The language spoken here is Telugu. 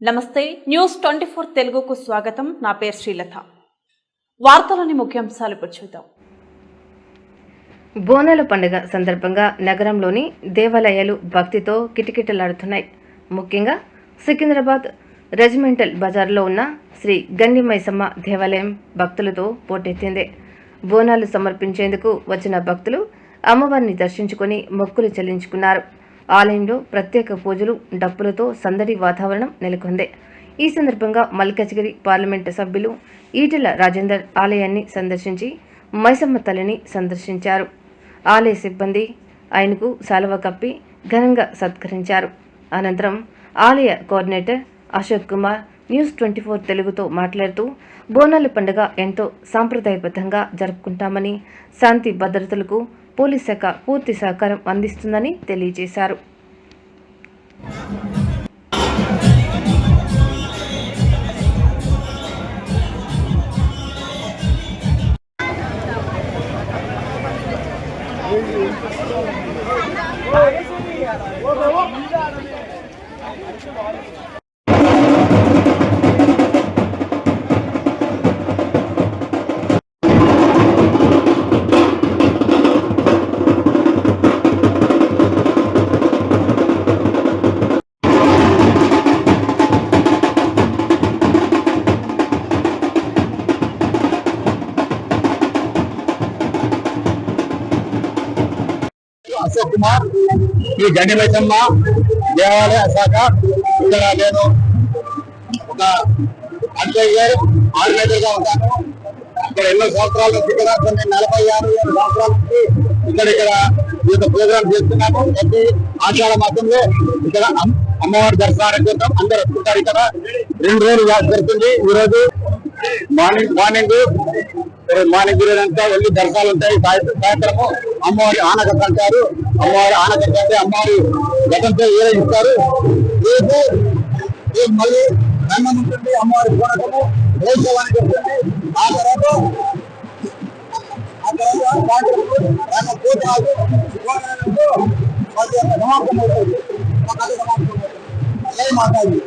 నమస్తే న్యూస్ 24 తెలుగుకు స్వాగతం. నా పేరు శ్రీలత. వార్తలోని ముఖ్యాంశాలు చూద్దాం. బోనాల పండుగ సందర్భంగా నగరంలోని దేవాలయాలు భక్తితో కిటకిటలాడుతున్నాయి. ముఖ్యంగా సికింద్రాబాద్ రెజిమెంటల్ బజార్లో ఉన్న శ్రీ గండి మైసమ్మ దేవాలయం భక్తులతో పోటెత్తింది. బోనాలు సమర్పించేందుకు వచ్చిన భక్తులు అమ్మవారిని దర్శించుకొని మొక్కులు చెల్లించుకున్నారు. ఆలయంలో ప్రత్యేక పూజలు, డప్పులతో సందడి వాతావరణం నెలకొంది. ఈ సందర్భంగా మల్కజ్గిరి పార్లమెంటు సభ్యులు ఈటెల రాజేందర్ ఆలయాన్ని సందర్శించి మైసమ్మ తల్లిని సందర్శించారు. ఆలయ సిబ్బంది ఆయనకు శాలువ కప్పి ఘనంగా సత్కరించారు. అనంతరం ఆలయ కోఆర్డినేటర్ అశోక్ కుమార్ న్యూస్ 24 తెలుగుతో మాట్లాడుతూ బోనాల పండుగ ఎంతో సాంప్రదాయబద్ధంగా జరుపుకుంటామని, శాంతి భద్రతలకు పోలీస్ శాఖ పూర్తి సహకారం అందిస్తుందని తెలియజేశారు. అశోక్ కుమార్, ఈ గండి మైసమ్మ దేవాలయ శాఖ. ఇక్కడ నేను ఒక ఆర్గనైజర్గా ఉంటాను. ఇక్కడ ఎన్నో సంవత్సరాల నుంచి ఇక్కడ కొన్ని 46 సంవత్సరాల నుంచి ఇక్కడ ఈ యొక్క ప్రోగ్రామ్ చేస్తున్నాము. ప్రతి ఆషాఢ మాసంలో ఇక్కడ అమ్మవారి దర్శనానికి కోసం అందరూ వస్తుంటారు. ఇక్కడ 2 రోజులు జరుగుతుంది. ఈ రోజు మార్నింగ్ అంతా వెళ్ళి దర్శనాలు ఉంటాయి. సాయంత్రము అమ్మవారి ఆనకట్ట అంటారు. అమ్మవారి ఆనకట్ట అంటే అమ్మవారి గతంతో ఇస్తారు. మళ్ళీ దండం ఉంటుంది, అమ్మవారి పూనకము వైశవానికి వస్తుంది. ఆ తర్వాత సమాప్తం అవుతుంది. మాతాజీ.